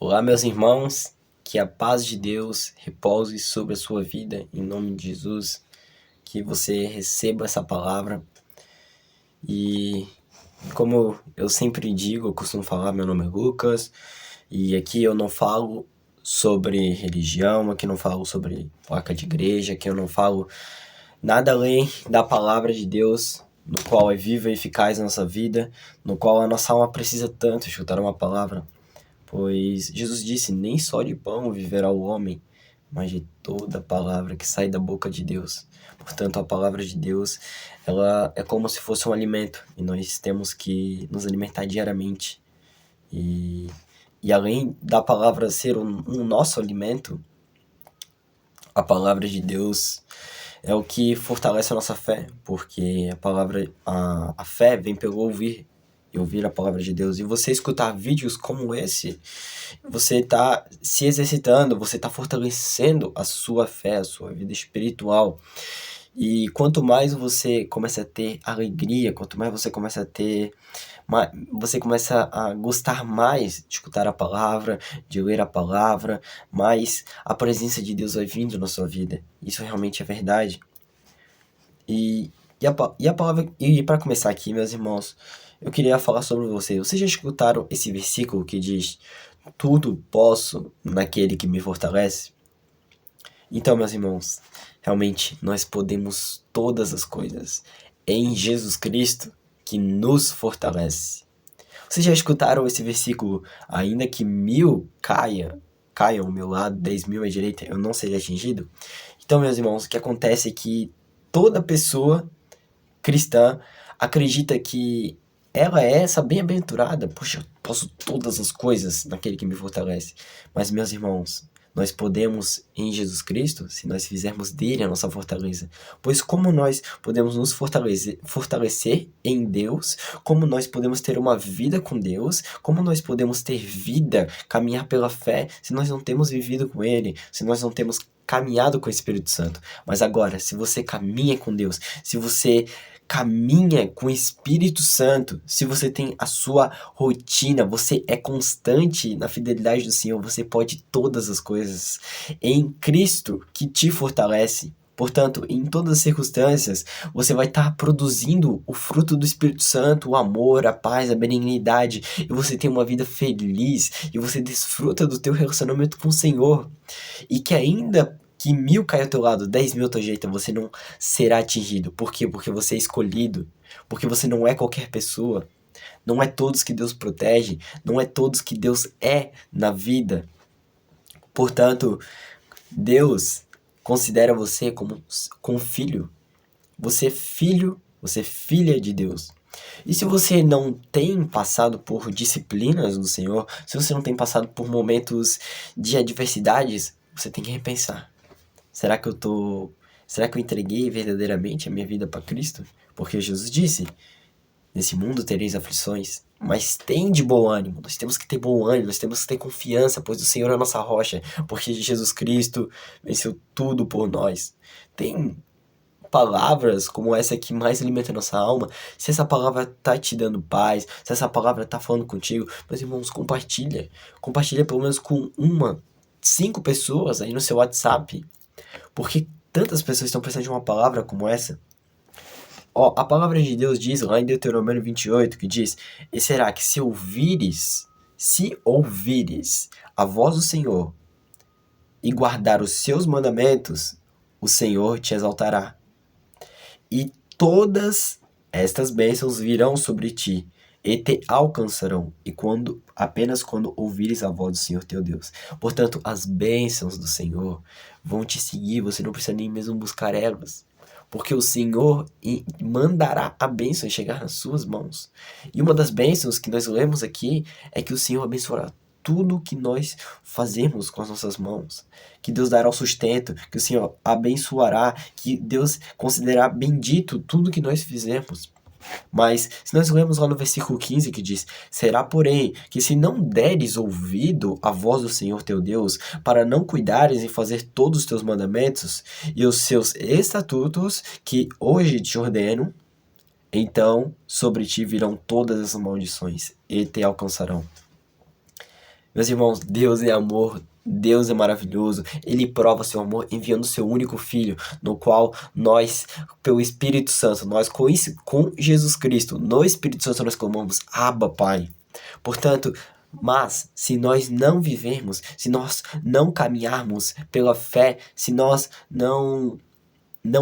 Olá, meus irmãos, que a paz de Deus repouse sobre a sua vida, em nome de Jesus, que você receba essa palavra. E como eu sempre digo, eu costumo falar, meu nome é Lucas, e aqui eu não falo sobre religião, aqui eu não falo sobre placa de igreja, aqui eu não falo nada além da palavra de Deus, no qual é viva e eficaz na nossa vida, no qual a nossa alma precisa tanto escutar uma palavra. Pois Jesus disse: nem só de pão viverá o homem, mas de toda palavra que sai da boca de Deus. Portanto, a palavra de Deus, ela é como se fosse um alimento, e nós temos que nos alimentar diariamente. E, e além da palavra ser um nosso alimento, a palavra de Deus é o que fortalece a nossa fé, porque a fé vem pelo ouvir, e ouvir a palavra de Deus. E você escutar vídeos como esse, você está se exercitando, você está fortalecendo a sua fé, a sua vida espiritual. E quanto mais você começa a ter alegria, quanto mais você começa a ter, você começa a gostar mais de escutar a palavra, de ler a palavra, mais a presença de Deus vai vindo na sua vida. Isso realmente é verdade. E a palavra, e para começar aqui, meus irmãos, eu queria falar sobre você. Vocês já escutaram esse versículo que diz: tudo posso naquele que me fortalece? Então, meus irmãos, realmente nós podemos todas as coisas em Jesus Cristo que nos fortalece. Vocês já escutaram esse versículo? Ainda que 1000 caiam ao meu lado, 10.000 à direita, eu não serei atingido? Então, meus irmãos, o que acontece é que toda pessoa cristã acredita que ela é essa bem-aventurada. Poxa, eu posso todas as coisas naquele que me fortalece. Mas, meus irmãos, nós podemos em Jesus Cristo se nós fizermos dele a nossa fortaleza. Pois como nós podemos nos fortalecer em Deus, como nós podemos ter uma vida com Deus, como nós podemos ter vida, caminhar pela fé, se nós não temos vivido com ele, se nós não temos caminhado com o Espírito Santo. Mas agora, se você caminha com Deus, se você caminha com o Espírito Santo, se você tem a sua rotina, você é constante na fidelidade do Senhor, você pode todas as coisas em Cristo que te fortalece. Portanto, em todas as circunstâncias, você vai estar produzindo o fruto do Espírito Santo, o amor, a paz, a benignidade, e você tem uma vida feliz, e você desfruta do teu relacionamento com o Senhor. E que ainda que 1000 caia ao teu lado, 10.000 à tua direita, você não será atingido. Por quê? Porque você é escolhido. Porque você não é qualquer pessoa. Não é todos que Deus protege. Não é todos que Deus é na vida. Portanto, Deus considera você como filho. Você é filho, você é filha de Deus. E se você não tem passado por disciplinas do Senhor, se você não tem passado por momentos de adversidades, você tem que repensar. Será que será que eu entreguei verdadeiramente a minha vida para Cristo? Porque Jesus disse: nesse mundo tereis aflições, mas tem de bom ânimo. Nós temos que ter bom ânimo, nós temos que ter confiança, pois o Senhor é a nossa rocha, porque Jesus Cristo venceu tudo por nós. Tem palavras como essa que mais alimenta a nossa alma. Se essa palavra tá te dando paz, se essa palavra tá falando contigo, meus irmãos, compartilha. Compartilha pelo menos com 5 pessoas aí no seu WhatsApp. Porque tantas pessoas estão precisando de uma palavra como essa. Ó, a palavra de Deus diz lá em Deuteronômio 28, que diz: e será que se ouvires a voz do Senhor e guardar os seus mandamentos, o Senhor te exaltará. E todas estas bênçãos virão sobre ti e te alcançarão, apenas quando ouvires a voz do Senhor teu Deus. Portanto, as bênçãos do Senhor vão te seguir, você não precisa nem mesmo buscar elas. Porque o Senhor mandará a bênção chegar nas suas mãos. E uma das bênçãos que nós lemos aqui é que o Senhor abençoará tudo que nós fazemos com as nossas mãos. Que Deus dará o sustento, que o Senhor abençoará, que Deus considerará bendito tudo que nós fizemos. Mas se nós lemos lá no versículo 15 que diz: será porém que se não deres ouvido à voz do Senhor teu Deus, para não cuidares em fazer todos os teus mandamentos e os seus estatutos que hoje te ordeno, então sobre ti virão todas as maldições e te alcançarão. Meus irmãos, Deus é amor, Deus é maravilhoso. Ele prova seu amor enviando seu único filho, no qual nós, pelo Espírito Santo, nós com Jesus Cristo, no Espírito Santo nós clamamos, Abba, Pai. Portanto, mas se nós não vivermos, se nós não caminharmos pela fé, se nós não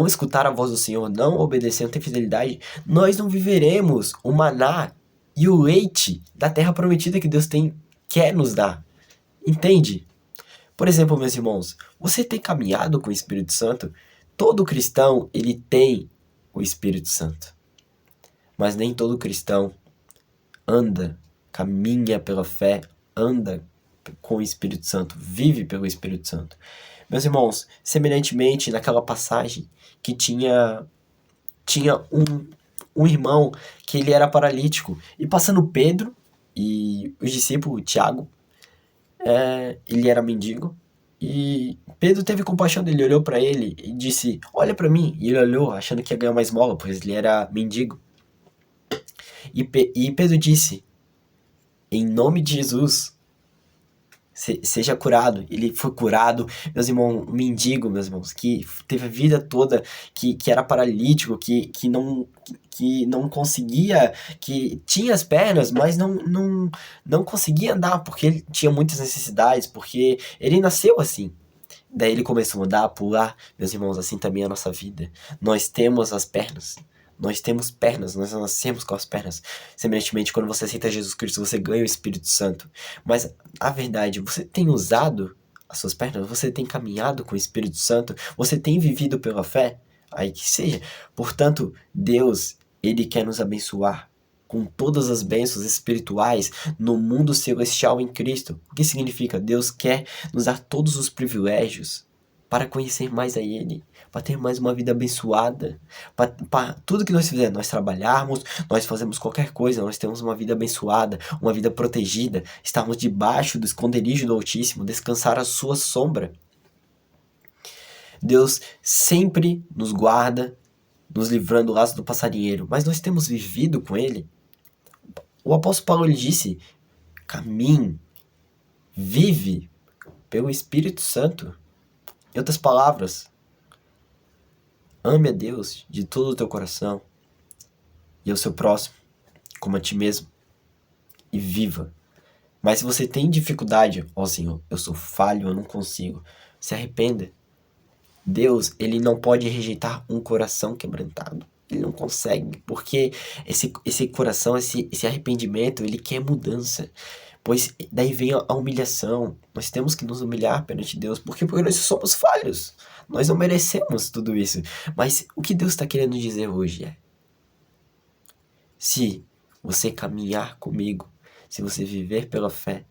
escutar a voz do Senhor, não obedecer, não ter fidelidade, nós não viveremos o maná e o leite da terra prometida que Deus quer nos dar. Entende? Por exemplo, meus irmãos, você tem caminhado com o Espírito Santo? Todo cristão, ele tem o Espírito Santo. Mas nem todo cristão caminha pela fé, anda com o Espírito Santo, vive pelo Espírito Santo. Meus irmãos, semelhantemente naquela passagem que tinha um irmão que ele era paralítico, e passando Pedro e os discípulos, Tiago, ele era mendigo, e Pedro teve compaixão dele, olhou para ele e disse, olha para mim, e ele olhou achando que ia ganhar uma esmola, pois ele era mendigo, e Pedro disse, em nome de Jesus, seja curado. Ele foi curado, meus irmãos, um mendigo, meus irmãos, que teve a vida toda, que era paralítico, que não conseguia, que tinha as pernas, mas não conseguia andar, porque ele tinha muitas necessidades, porque ele nasceu assim. Daí ele começou a andar, a pular, meus irmãos, assim também é a nossa vida. Nós temos as pernas. Nós temos pernas, nós nascemos com as pernas. Semelhantemente, quando você aceita Jesus Cristo, você ganha o Espírito Santo. Mas, a verdade, você tem usado as suas pernas? Você tem caminhado com o Espírito Santo? Você tem vivido pela fé? Aí que seja. Portanto, Deus, Ele quer nos abençoar com todas as bênçãos espirituais no mundo celestial em Cristo. O que significa? Deus quer nos dar todos os privilégios para conhecer mais a Ele, para ter mais uma vida abençoada, para tudo que nós fizermos, nós trabalharmos, nós fazemos qualquer coisa, nós temos uma vida abençoada, uma vida protegida, estarmos debaixo do esconderijo do Altíssimo, descansar à sua sombra. Deus sempre nos guarda, nos livrando do laço do passarinheiro, mas nós temos vivido com Ele. O apóstolo Paulo ele disse, caminhe, vive pelo Espírito Santo. Em outras palavras, ame a Deus de todo o teu coração e ao seu próximo, como a ti mesmo, e viva. Mas se você tem dificuldade, Senhor, eu sou falho, eu não consigo, se arrependa. Deus, ele não pode rejeitar um coração quebrantado. Ele não consegue, porque esse coração, esse arrependimento, ele quer mudança. Pois daí vem a humilhação. Nós temos que nos humilhar perante Deus. Por quê? Porque nós somos falhos. Nós não merecemos tudo isso. Mas o que Deus está querendo dizer hoje é: se você caminhar comigo, se você viver pela fé,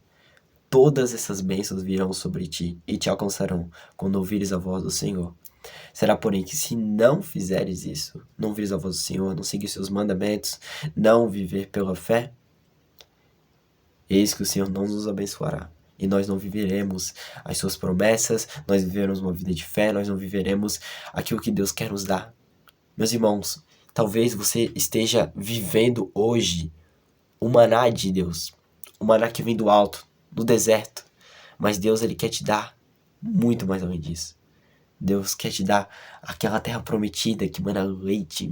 todas essas bênçãos virão sobre ti e te alcançarão quando ouvires a voz do Senhor. Será, porém, que se não fizeres isso, não ouvires a voz do Senhor, não seguir seus mandamentos, não viver pela fé, eis que o Senhor não nos abençoará. E nós não viveremos as suas promessas, nós viveremos uma vida de fé, nós não viveremos aquilo que Deus quer nos dar. Meus irmãos, talvez você esteja vivendo hoje o maná de Deus, o maná que vem do alto, do deserto. Mas Deus, ele quer te dar muito mais além disso. Deus quer te dar aquela terra prometida que mana leite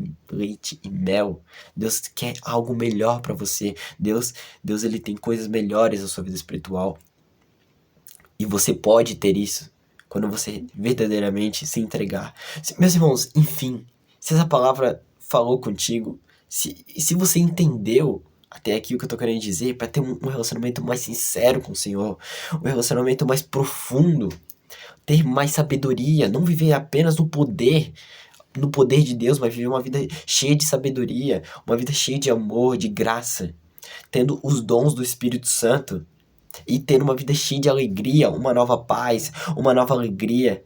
e mel. Deus quer algo melhor para você. Deus ele tem coisas melhores na sua vida espiritual. E você pode ter isso quando você verdadeiramente se entregar. Meus irmãos, enfim, se essa palavra falou contigo, se você entendeu até aqui o que eu tô querendo dizer, para ter um relacionamento mais sincero com o Senhor, um relacionamento mais profundo, ter mais sabedoria, não viver apenas no poder de Deus, mas viver uma vida cheia de sabedoria, uma vida cheia de amor, de graça, tendo os dons do Espírito Santo e tendo uma vida cheia de alegria, uma nova paz, uma nova alegria.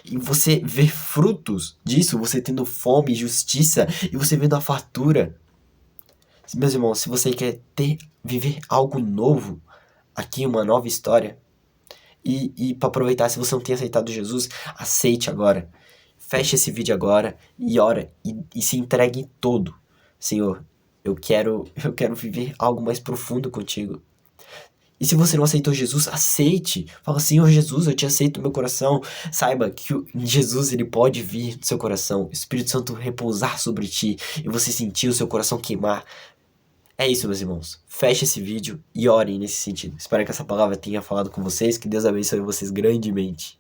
E você ver frutos disso, você tendo fome, justiça, e você vendo a fartura. Meus irmãos, se você quer viver algo novo, aqui uma nova história, e para aproveitar, se você não tem aceitado Jesus, aceite agora. Feche esse vídeo agora e ora e se entregue todo. Senhor, eu quero viver algo mais profundo contigo. E se você não aceitou Jesus, aceite. Fala, Senhor Jesus, eu te aceito no meu coração. Saiba que Jesus, ele pode vir no seu coração. O Espírito Santo repousar sobre ti e você sentir o seu coração queimar. É isso, meus irmãos. Feche esse vídeo e orem nesse sentido. Espero que essa palavra tenha falado com vocês. Que Deus abençoe vocês grandemente.